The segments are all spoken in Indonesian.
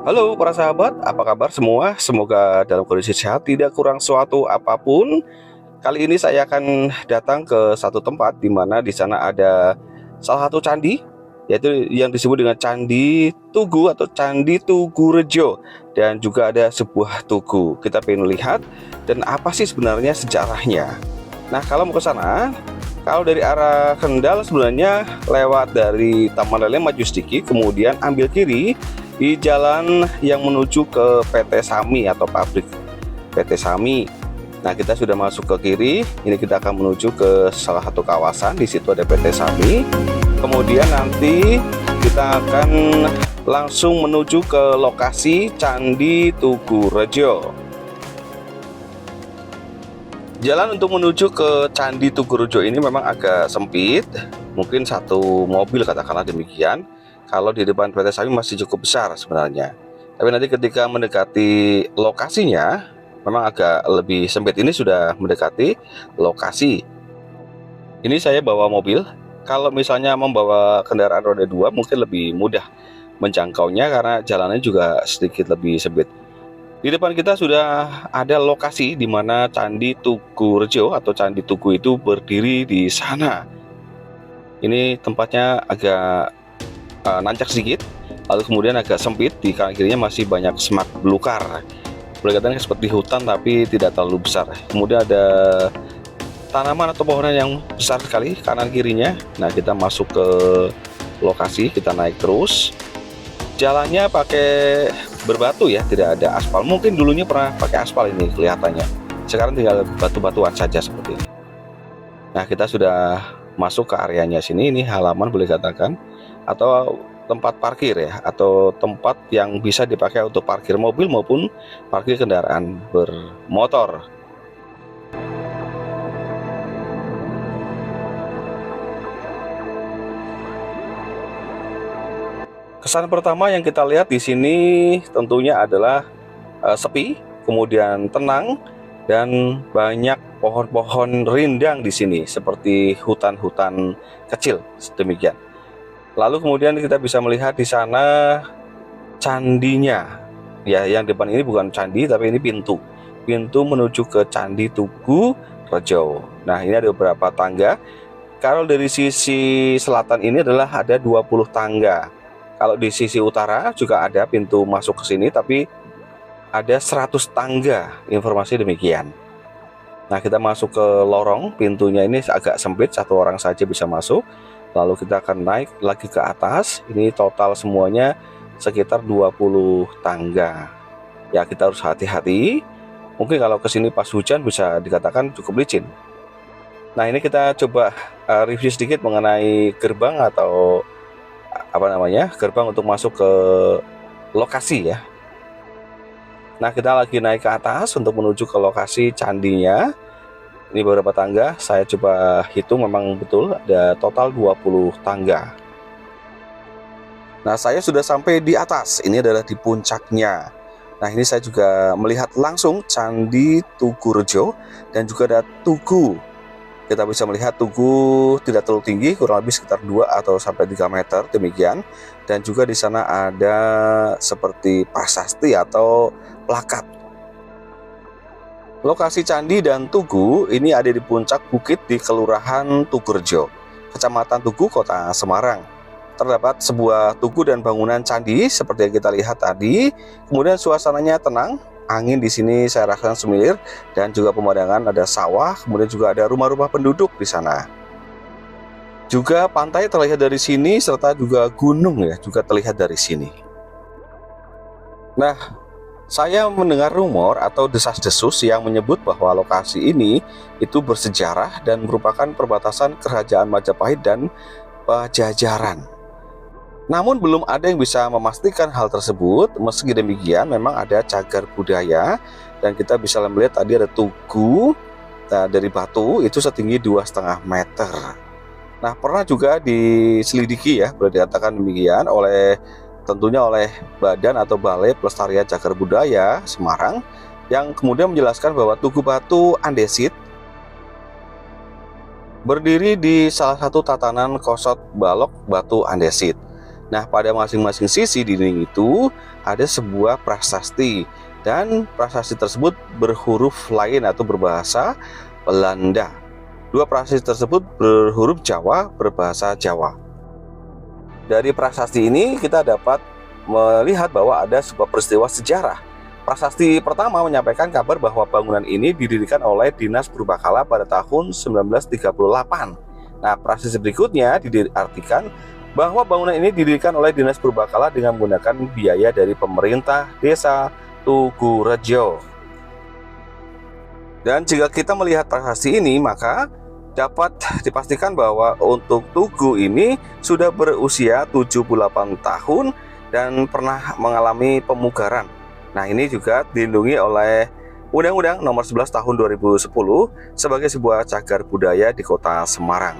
Halo para sahabat, apa kabar semua? Semoga dalam kondisi sehat, tidak kurang suatu apapun. Kali ini saya akan datang ke satu tempat di mana di sana ada salah satu candi, yaitu yang disebut dengan Candi Tugu atau Candi Tugu Rejo, dan juga ada sebuah tugu. Kita pengen lihat dan apa sih sebenarnya sejarahnya. Nah, kalau mau ke sana, kalau dari arah Kendal sebenarnya lewat dari Taman Lele maju sedikit, kemudian ambil kiri di jalan yang menuju ke PT Sami atau pabrik PT Sami. Nah, kita sudah masuk ke kiri. Ini kita akan menuju ke salah satu kawasan. Di situ ada PT Sami. Kemudian nanti kita akan langsung menuju ke lokasi Candi Tugu Rejo. Jalan untuk menuju ke Candi Tugu Rejo ini memang agak sempit, mungkin satu mobil katakanlah demikian. Kalau di depan PT Sami masih cukup besar sebenarnya. Tapi nanti ketika mendekati lokasinya memang agak lebih sempit. Ini sudah mendekati lokasi. Ini saya bawa mobil. Kalau misalnya membawa kendaraan roda 2 mungkin lebih mudah menjangkaunya karena jalannya juga sedikit lebih sempit. Di depan kita sudah ada lokasi di mana Candi Tugu Rejo atau Candi Tugu itu berdiri di sana. Ini tempatnya agak nancak sedikit, lalu kemudian agak sempit. Di kanan kirinya masih banyak semak belukar, boleh katakan seperti hutan tapi tidak terlalu besar. Kemudian ada tanaman atau pohonan yang besar sekali kanan kirinya. Nah, kita masuk ke lokasi, kita naik terus. Jalannya pakai berbatu ya, tidak ada aspal. Mungkin dulunya pernah pakai aspal ini kelihatannya, sekarang tinggal batu-batuan saja seperti ini. Nah, kita sudah masuk ke areanya sini. Ini halaman boleh katakan, atau tempat parkir ya, atau tempat yang bisa dipakai untuk parkir mobil maupun parkir kendaraan bermotor. Kesan pertama yang kita lihat di sini tentunya adalah sepi, kemudian tenang, dan banyak pohon-pohon rindang di sini seperti hutan-hutan kecil demikian. Lalu kemudian kita bisa melihat di sana candinya. Ya, yang depan ini bukan candi tapi ini pintu. Pintu menuju ke Candi Tugu Rejo. Nah, ini ada beberapa tangga. Kalau dari sisi selatan ini adalah ada 20 tangga. Kalau di sisi utara juga ada pintu masuk ke sini tapi ada 100 tangga. Informasi demikian. Nah, kita masuk ke lorong. Pintunya ini agak sempit, satu orang saja bisa masuk. Lalu kita akan naik lagi ke atas. Ini total semuanya sekitar 20 tangga. Ya, kita harus hati-hati. Mungkin kalau kesini pas hujan bisa dikatakan cukup licin. Nah, ini kita coba review sedikit mengenai gerbang atau gerbang untuk masuk ke lokasi ya. Nah, kita lagi naik ke atas untuk menuju ke lokasi candinya. Ini beberapa tangga, saya coba hitung memang betul ada total 20 tangga. Nah, saya sudah sampai di atas, ini adalah di puncaknya. Nah, ini saya juga melihat langsung Candi Tugu Rejo dan juga ada tugu. Kita bisa melihat tugu tidak terlalu tinggi, kurang lebih sekitar 2 atau sampai 3 meter demikian. Dan juga di sana ada seperti prasasti atau plakat. Lokasi candi dan tugu ini ada di puncak bukit di Kelurahan Tugu Rejo, Kecamatan Tugu, Kota Semarang. Terdapat sebuah tugu dan bangunan candi seperti yang kita lihat tadi. Kemudian suasananya tenang, angin di sini saya rasakan semilir, dan juga pemandangan ada sawah, kemudian juga ada rumah-rumah penduduk di sana. Juga pantai terlihat dari sini serta juga gunung ya juga terlihat dari sini. Nah, saya mendengar rumor atau desas-desus yang menyebut bahwa lokasi ini itu bersejarah dan merupakan perbatasan Kerajaan Majapahit dan Pajajaran. Namun belum ada yang bisa memastikan hal tersebut. Meski demikian memang ada cagar budaya dan kita bisa melihat tadi ada tugu dari batu itu setinggi 2,5 meter. Nah, pernah juga diselidiki ya, boleh dikatakan demikian, tentunya oleh Badan atau Balai Pelestarian Cagar Budaya Semarang, yang kemudian menjelaskan bahwa Tugu Batu Andesit berdiri di salah satu tatanan Kosot Balok Batu Andesit. Nah, pada masing-masing sisi dinding itu ada sebuah prasasti, dan prasasti tersebut berhuruf lain atau berbahasa Belanda. Dua prasasti tersebut berhuruf Jawa berbahasa Jawa. Dari prasasti ini kita dapat melihat bahwa ada sebuah peristiwa sejarah. Prasasti pertama menyampaikan kabar bahwa bangunan ini didirikan oleh Dinas Purbakala pada tahun 1938. Nah, prasasti berikutnya diartikan bahwa bangunan ini didirikan oleh Dinas Purbakala dengan menggunakan biaya dari pemerintah desa Tugurejo. Dan jika kita melihat prasasti ini, maka dapat dipastikan bahwa untuk Tugu ini sudah berusia 78 tahun dan pernah mengalami pemugaran. Nah, ini juga dilindungi oleh Undang-Undang Nomor 11 Tahun 2010 sebagai sebuah cagar budaya di Kota Semarang.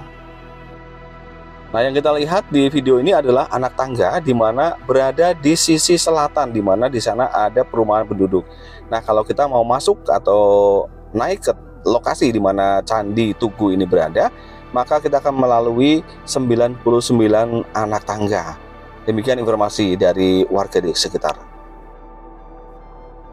Nah, yang kita lihat di video ini adalah anak tangga di mana berada di sisi selatan, di mana di sana ada perumahan penduduk. Nah, kalau kita mau masuk atau naik ke lokasi di mana Candi Tugu ini berada, maka kita akan melalui 99 anak tangga. Demikian informasi dari warga di sekitar.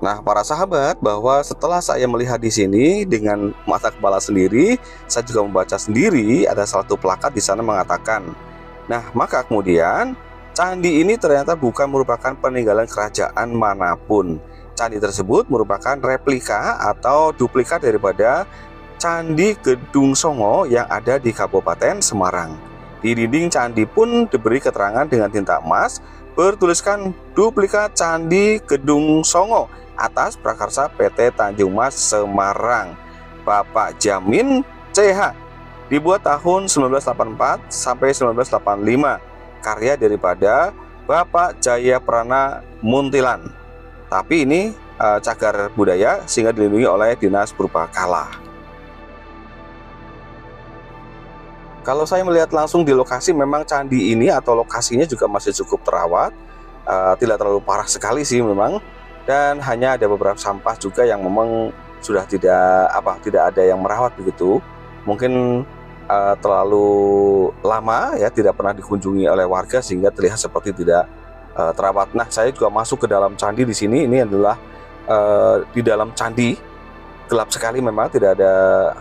Nah, para sahabat, bahwa setelah saya melihat di sini dengan mata kepala sendiri, saya juga membaca sendiri ada satu plakat di sana mengatakan, nah, maka kemudian candi ini ternyata bukan merupakan peninggalan kerajaan manapun. Candi tersebut merupakan replika atau duplikat daripada Candi Gedung Songo yang ada di Kabupaten Semarang. Di dinding candi pun diberi keterangan dengan tinta emas bertuliskan duplikat Candi Gedung Songo atas prakarsa PT Tanjung Mas Semarang, Bapak Jamin CH, dibuat tahun 1984 sampai 1985, karya daripada Bapak Jaya Prana Muntilan. Tapi ini cagar budaya sehingga dilindungi oleh Dinas Purbakala. Kalau saya melihat langsung di lokasi, memang candi ini atau lokasinya juga masih cukup terawat, tidak terlalu parah sekali sih memang. Dan hanya ada beberapa sampah juga yang memang sudah tidak ada yang merawat begitu. Mungkin terlalu lama ya, tidak pernah dikunjungi oleh warga sehingga terlihat seperti tidak terawat. Nah, saya juga masuk ke dalam candi di sini. Ini adalah di dalam candi, gelap sekali memang, tidak ada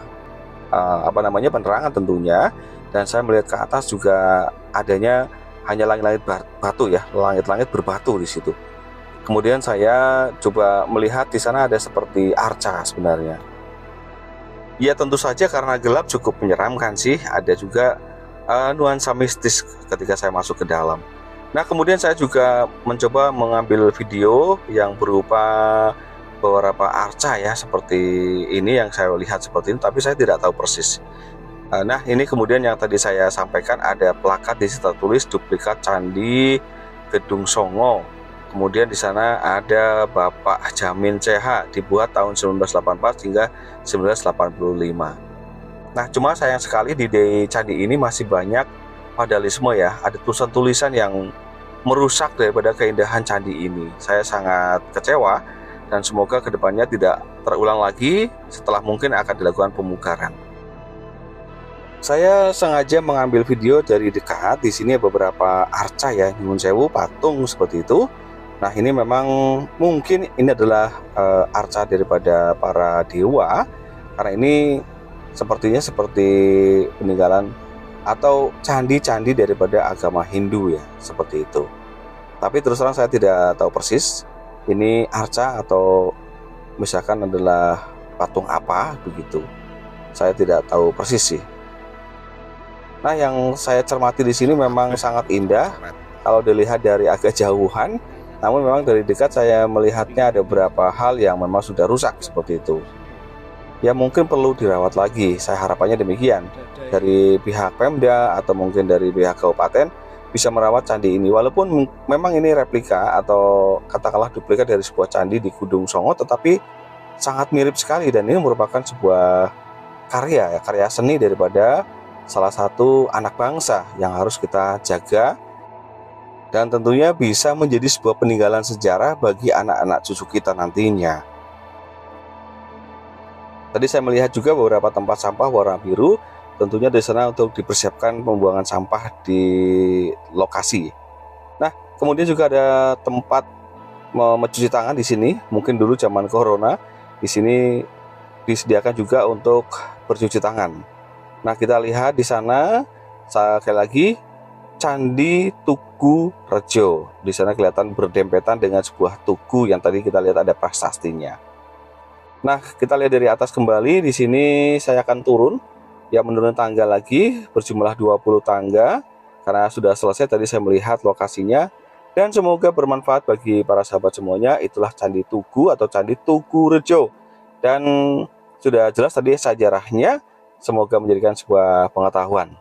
penerangan tentunya. Dan saya melihat ke atas juga adanya hanya langit-langit batu ya, langit-langit berbatu di situ. Kemudian saya coba melihat di sana ada seperti arca sebenarnya. Ya, tentu saja karena gelap cukup menyeramkan sih. Ada juga nuansa mistis ketika saya masuk ke dalam. Nah, kemudian saya juga mencoba mengambil video yang berupa beberapa arca ya, seperti ini yang saya lihat seperti ini, tapi saya tidak tahu persis. Nah, ini kemudian yang tadi saya sampaikan, ada plakat di situ tertulis duplikat Candi Gedung Songo. Kemudian di sana ada Bapak Jamin CH, dibuat tahun 1984 hingga 1985. Nah, cuma sayang sekali di candi ini masih banyak vandalisme ya, ada tulisan-tulisan yang merusak daripada keindahan candi ini. Saya sangat kecewa dan semoga kedepannya tidak terulang lagi setelah mungkin akan dilakukan pemugaran. Saya sengaja mengambil video dari dekat. Di sini beberapa arca ya, nyuwun sewu, patung seperti itu. Nah, ini memang mungkin ini adalah arca daripada para dewa, karena ini sepertinya seperti peninggalan atau candi-candi daripada agama Hindu ya, seperti itu. Tapi terus terang saya tidak tahu persis ini arca atau misalkan adalah patung apa begitu. Saya tidak tahu persis sih. Nah, yang saya cermati di sini memang sangat indah kalau dilihat dari agak jauhan. Namun memang dari dekat saya melihatnya ada beberapa hal yang memang sudah rusak seperti itu. Ya, mungkin perlu dirawat lagi. Saya harapannya demikian. Dari pihak Pemda atau mungkin dari pihak kabupaten bisa merawat candi ini. Walaupun memang ini replika atau katakanlah duplikat dari sebuah candi di Gedung Songo, tetapi sangat mirip sekali dan ini merupakan sebuah karya seni daripada salah satu anak bangsa yang harus kita jaga. Dan tentunya bisa menjadi sebuah peninggalan sejarah bagi anak-anak cucu kita nantinya. Tadi saya melihat juga beberapa tempat sampah warna biru, tentunya di sana untuk dipersiapkan pembuangan sampah di lokasi. Kemudian juga ada tempat mencuci tangan di sini. Mungkin dulu zaman corona di sini disediakan juga untuk bercuci tangan. Nah, kita lihat di sana sekali lagi Candi Tugu Rejo. Di sana kelihatan berdempetan dengan sebuah tugu yang tadi kita lihat ada prasastinya. Nah, kita lihat dari atas kembali. Di sini saya akan turun, ya, menurun tangga lagi berjumlah 20 tangga karena sudah selesai tadi saya melihat lokasinya. Dan semoga bermanfaat bagi para sahabat semuanya. Itulah Candi Tugu atau Candi Tugu Rejo. Dan sudah jelas tadi sejarahnya, semoga menjadikan sebuah pengetahuan.